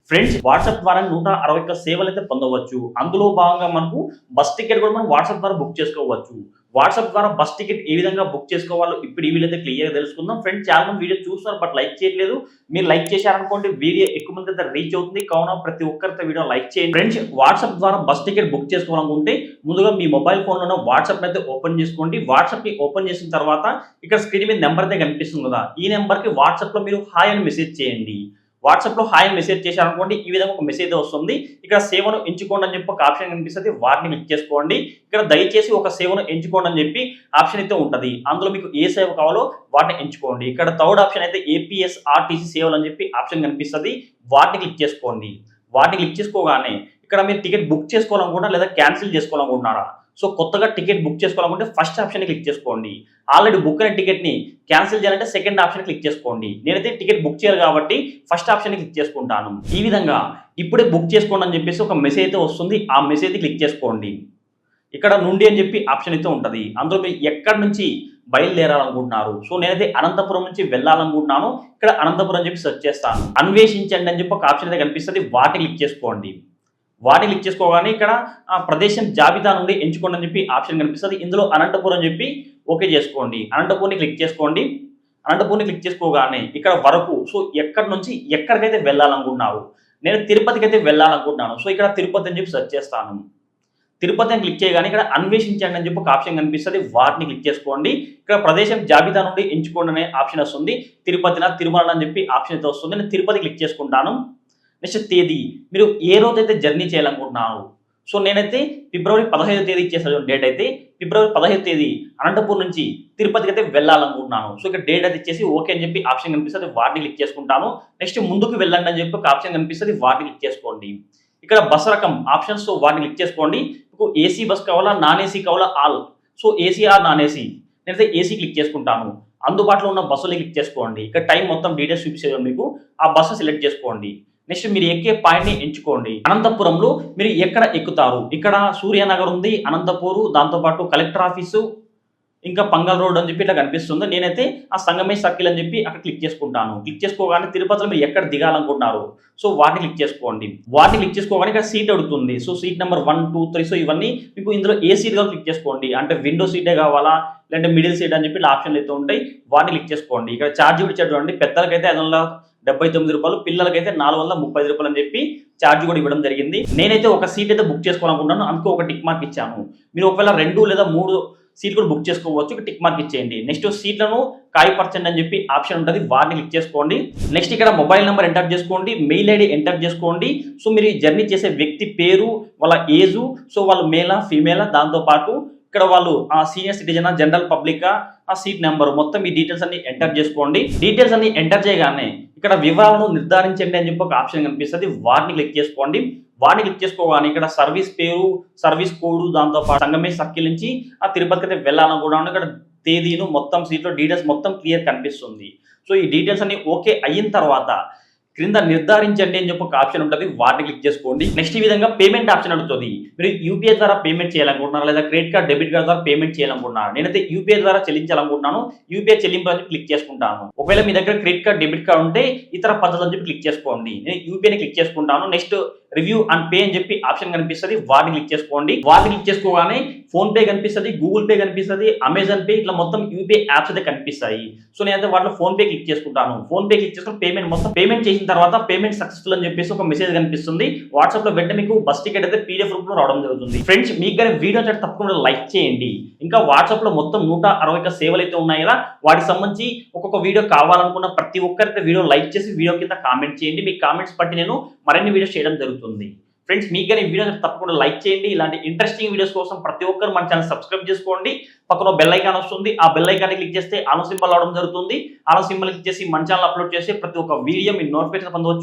Friends WhatsApp ద్వారా 161 సేవలు అయితే పొందవచ్చు. అందులో భాగంగా మనకు బస్ టికెట్ కూడా మనం వాట్సాప్ ద్వారా బుక్ చేసుకోవచ్చు. వాట్సాప్ ద్వారా బస్ టికెట్ ఏ విధంగా బుక్ చేసుకోవాలో ఇప్పుడు ఈ వీడియోలో క్లియర్‌గా తెలుసుకుందాం. ఫ్రెండ్స్ చాలా మంది వీడియో చూస్తున్నారు బట్ లైక్ చేయట్లేదు. మీరు లైక్ చేశారనుకోండి వీడియో ఎక్కువ మందికి అయితే రీచ్ అవుతుంది. కావున ప్రతి ఒక్కరితో వీడియో లైక్ చేయండి. ఫ్రెండ్స్ వాట్సాప్ ద్వారా బస్ టికెట్ బుక్ చేసుకోవాలనుకుంటే ముందుగా మీ మొబైల్ ఫోన్‌లోనే వాట్సాప్ అయితే ఓపెన్ చేసుకోండి. వాట్సాప్‌ని ఓపెన్ చేసిన తర్వాత ఇక్కడ స్క్రీన్ మీద నెంబర్ అయితే కనిపిస్తుంది కదా! ఈ నెంబర్‌కి వాట్సాప్‌లో మీరు హాయ్ అని మెసేజ్ చేయండి. వాట్సాప్‌లో హాయ్ అని మెసేజ్ చేశారనుకోండి ఈ విధంగా ఒక మెసేజ్ వస్తుంది. ఇక్కడ సేవను ఎంచుకోండి అని చెప్పి ఒక ఆప్షన్ కనిపిస్తది. వాటిని క్లిక్ చేసుకోండి. ఇక్కడ దయచేసి ఒక సేవను ఎంచుకోండి అని చెప్పి ఆప్షన్ అయితే ఉంటది. అందులో మీకు ఏ సేవ కావాలో వాటిని ఎంచుకోండి. ఇక్కడ థర్డ్ ఆప్షన్ అయితే ఏపీఎస్ఆర్టీసీ సేవలు అని చెప్పి ఆప్షన్ కనిపిస్తది. వాటిని క్లిక్ చేసుకోండి. వాటిని క్లిక్ చేసుకోగానే ఇక్కడ మీరు టికెట్ బుక్ చేసుకోవాలనుకుంటున్నారా లేదా క్యాన్సిల్ చేసుకోవాలనుకుంటున్నారా? సో కొత్తగా టికెట్ బుక్ చేసుకోవాలనుకుంటే ఫస్ట్ ఆప్షన్ క్లిక్ చేసుకోండి. ఆల్రెడీ బుక్ అయిన టికెట్‌ని క్యాన్సిల్ చేయాలంటే సెకండ్ ఆప్షన్ క్లిక్ చేసుకోండి. నేనైతే టికెట్ బుక్ చేయాలి కాబట్టి ఫస్ట్ ఆప్షన్ క్లిక్ చేసుకుంటాను. ఈ విధంగా ఇప్పుడే బుక్ చేసుకోండి అని చెప్పేసి ఒక మెసేజ్ అయితే వస్తుంది. ఆ మెసేజ్ క్లిక్ చేసుకోండి. ఇక్కడ నుండి అని చెప్పి ఆప్షన్ అయితే ఉంటది. అందులో మీరు ఎక్కడి నుంచి బయలుదేరాలనుకుంటున్నారు. సో నేనైతే అనంతపురం నుంచి వెళ్ళాలనుకుంటున్నాను. ఇక్కడ అనంతపురం అని చెప్పి సెర్చ్ చేస్తాను. అన్వేషించండి అని చెప్పి ఒక ఆప్షన్ అయితే కనిపిస్తది. వాటిని క్లిక్ చేసుకోండి. వాటిని క్లిక్ చేసుకోగానే ఇక్కడ ఆ ప్రదేశం జాబితా నుండి ఎంచుకోండి అని చెప్పి ఆప్షన్ కనిపిస్తది. ఇందులో అనంతపురం అని చెప్పి ఓకే చేసుకోండి. అనంతపూర్‌ని క్లిక్ చేసుకోండి. అనంతపూర్‌ని క్లిక్ చేసుకోగానే ఇక్కడ వరకు సో ఎక్కడి నుంచి ఎక్కడికైతే వెళ్ళాలనుకుంటున్నారు. నేను తిరుపతికైతే వెళ్ళాలనుకుంటున్నాను. సో ఇక్కడ తిరుపతి అని చెప్పి సెర్చ్ చేస్తాను. తిరుపతి అని క్లిక్ చేయగానే ఇక్కడ అన్వేషించండి అని చెప్పి ఒక ఆప్షన్ కనిపిస్తది. వాటిని క్లిక్ చేసుకోండి. ఇక్కడ ప్రదేశం జాబితా నుండి ఎంచుకోండి అనే ఆప్షన్ వస్తుంది. తిరుపతినా, తిరుమల అని చెప్పి ఆప్షన్ అయితే వస్తుంది. నేను తిరుపతి క్లిక్ చేసుకుంటాను. నెక్స్ట్ తేదీ మీరు ఏ రోజైతే జర్నీ చేయాలనుకుంటున్నారు. సో నేనైతే ఫిబ్రవరి 15వ తేదీ ఇచ్చేసాను డేట్ అయితే. ఫిబ్రవరి 15వ తేదీ అనంతపూర్ నుంచి తిరుపతికి అయితే వెళ్ళాలనుకుంటున్నాను. సో ఇక్కడ డేట్ అయితే ఇచ్చేసి ఓకే అని చెప్పి ఆప్షన్ కనిపిస్తది. వాటిని క్లిక్ చేసుకుంటాను. నెక్స్ట్ ముందుకు వెళ్ళండి అని చెప్పి ఒక ఆప్షన్ కనిపిస్తది. వాటిని క్లిక్ చేసుకోండి. ఇక్కడ బస్ రకం ఆప్షన్స్ సో వాటిని క్లిక్ చేసుకోండి. మీకు ఏసీ బస్ కావాలా, నాన్ ఏసీ కావాలా ఆల్. So AC or non AC. నేనైతే ఏసీ క్లిక్ చేసుకుంటాను. అందుబాటులో ఉన్న బస్సులు క్లిక్ చేసుకోండి. ఇక్కడ టైం మొత్తం డీటెయిల్స్ చూపిస్తుంది మీకు. ఆ బస్సు సెలెక్ట్ చేసుకోండి. నెక్స్ట్ మీరు ఎక్కే పాయింట్‌ని ఎంచుకోండి. అనంతపురంలో మీరు ఎక్కడ ఎక్కుతారు? ఇక్కడ సూర్యనగర్ ఉంది, అనంతపూరు, దాంతోపాటు కలెక్టర్ ఆఫీసు, ఇంకా పంగల్ రోడ్ అని చెప్పి ఇట్లా కనిపిస్తుంది. నేనైతే ఆ సంగమేష్ సర్కిల్ అని చెప్పి అక్కడ క్లిక్ చేసుకుంటాను. క్లిక్ చేసుకోగానే తిరుపతిలో మీరు ఎక్కడ దిగాలనుకుంటున్నారు. సో వాటిని క్లిక్ చేసుకోండి. వాటిని క్లిక్ చేసుకోగానే ఇక్కడ సీట్ అడుగుతుంది. సో సీట్ నెంబర్ 1, 2, 3 సో ఇవన్నీ మీకు ఇందులో ఏ సీట్‌గా క్లిక్ చేసుకోండి. అంటే విండో సీటే కావాలా? లేదంటే మిడిల్ సీట్ అని చెప్పి ఆప్షన్లు అయితే ఉంటాయి. వాటిని క్లిక్ చేసుకోండి. ఇక్కడ ఛార్జ్ కూడా ఇచ్చాడు చూడండి. పెద్దలకైతే ₹579, పిల్లలకైతే ₹435 అని చెప్పి ఛార్జ్ కూడా ఇవ్వడం జరిగింది. నేనైతే ఒక సీట్ అయితే బుక్ చేసుకోవాలనుకుంటున్నాను. అందుకే ఒక టిక్ మార్క్ ఇచ్చాను. మీరు ఒకవేళ 2 లేదా 3 సీట్ కూడా బుక్ చేసుకోవచ్చు. ఒక టిక్ మార్క్ ఇచ్చేయండి. నెక్స్ట్ సీట్లను ఖాళీపరచండి అని చెప్పి ఆప్షన్ ఉంటుంది. వాటిని క్లిక్ చేసుకోండి. నెక్స్ట్ ఇక్కడ మొబైల్ నెంబర్ ఎంటర్ చేసుకోండి. మెయిల్ ఐడి ఎంటర్ చేసుకోండి. సో మీరు జర్నీ చేసే వ్యక్తి పేరు, వాళ్ళ ఏజు, సో వాళ్ళు మేలా, ఫీమేలా, దాంతోపాటు ఇక్కడ వాళ్ళు సీనియర్ సిటిజనా, జనరల్ పబ్లికా, ఆ సీట్ నెంబర్ మొత్తం ఈ డీటెయిల్స్ అన్ని ఎంటర్ చేసుకోండి. డీటెయిల్స్ అన్ని ఎంటర్ చేయగానే ఇక్కడ వివరాలను నిర్ధారించండి అని చెప్పి ఒక ఆప్షన్ కనిపిస్తుంది. వాటిని క్లిక్ చేసుకోండి. వాటిని క్లిక్ చేసుకోగానే ఇక్కడ సర్వీస్ పేరు, సర్వీస్ కోడ్, దాంతోపాటు సంగమేష్ సర్కిల్ నుంచి ఆ తిరుపతికి అయితే వెళ్ళాలనుకుంటున్నాను. ఇక్కడ తేదీను మొత్తం సీట్లో డీటెయిల్స్ మొత్తం క్లియర్ కనిపిస్తుంది. సో ఈ డీటెయిల్స్ అన్ని ఓకే అయిన తర్వాత క్రింద నిర్ధారించండి అని చెప్పి ఒక ఆప్షన్ ఉంటుంది. వాటిని క్లిక్ చేసుకోండి. నెక్స్ట్ ఈ విధంగా పేమెంట్ ఆప్షన్ అడుగుతుంది. మీరు యూపీఐ ద్వారా పేమెంట్ చేయాలనుకుంటున్నారా లేదా క్రెడిట్ కార్డ్, డెబిట్ కార్డ్ ద్వారా పేమెంట్ చేయాలనుకుంటున్నారా? నేనైతే యూపీఐ ద్వారా చెల్లించాలనుకుంటున్నాను. యూపీఐ చెల్లింపు అని క్లిక్ చేసుకుంటాను. ఒకవేళ మీ దగ్గర క్రెడిట్ కార్డ్, డెబిట్ కార్డ్ ఉంటే ఇతర పద్ధతులు అని చెప్పి క్లిక్ చేసుకోండి. నేను యూపీఐని క్లిక్ చేసుకుంటాను. నెక్స్ట్ రివ్యూ అండ్ పే అని చెప్పి ఆప్షన్ కనిపిస్తుంది. వాటిని క్లిక్ చేసుకోండి. వాటిని క్లిక్ చేసుకోగానే ఫోన్ పే కనిపిస్తుంది, గూగుల్ పే కనిపిస్తుంది, అమెజాన్ పే ఇట్లా మొత్తం యూపీఐ యాప్స్ అయితే కనిపిస్తాయి. సో నేనైతే వాటిలో ఫోన్ పే క్లిక్ చేసుకుంటాను. ఫోన్ పే క్లిక్ చేసుకుని పేమెంట్ మొత్తం పేమెంట్ చేసిన తర్వాత పేమెంట్ సక్సెస్ఫుల్ అని చెప్పేసి ఒక మెసేజ్ కనిపిస్తుంది. వాట్సాప్ లో వెంటనే మీకు బస్ టికెట్ అయితే పీడిఎఫ్ రూపంలో రావడం జరుగుతుంది. ఫ్రెండ్స్ మీకు కానీ వీడియో నచ్చితే తప్పకుండా లైక్ చేయండి. ఇంకా వాట్సాప్ లో మొత్తం 161 సేవలు అయితే ఉన్నాయి కదా, వాటికి సంబంధించి ఒక్కొక్క వీడియో కావాలనుకున్న ప్రతి ఒక్కరైతే వీడియో లైక్ చేసి వీడియో కింద కామెంట్ చేయండి. మీ కామెంట్స్ బట్టి నేను మరిన్ని వీడియోస్ చేయడం జరుగుతుంది. ఫ్రెండ్స్ మీకు కానీ వీడియో తప్పకుండా లైక్ చేయండి. ఇలాంటి ఇంట్రెస్టింగ్ వీడియోస్ కోసం ప్రతి ఒక్కరు మన ఛానల్ సబ్స్క్రైబ్ చేసుకోండి. పక్కన బెల్ ఐకాన్ వస్తుంది. ఆ బెల్ ఐకాన్ క్లిక్ చేస్తే ఆల్ సింబల్ రావడం జరుగుతుంది. ఆల్ సింబల్ క్లిక్ చేసి మన ఛానల్ అప్లోడ్ చేసి ప్రతి ఒక్క వీడియో మీ నోటిఫికేషన్ పొందవచ్చు.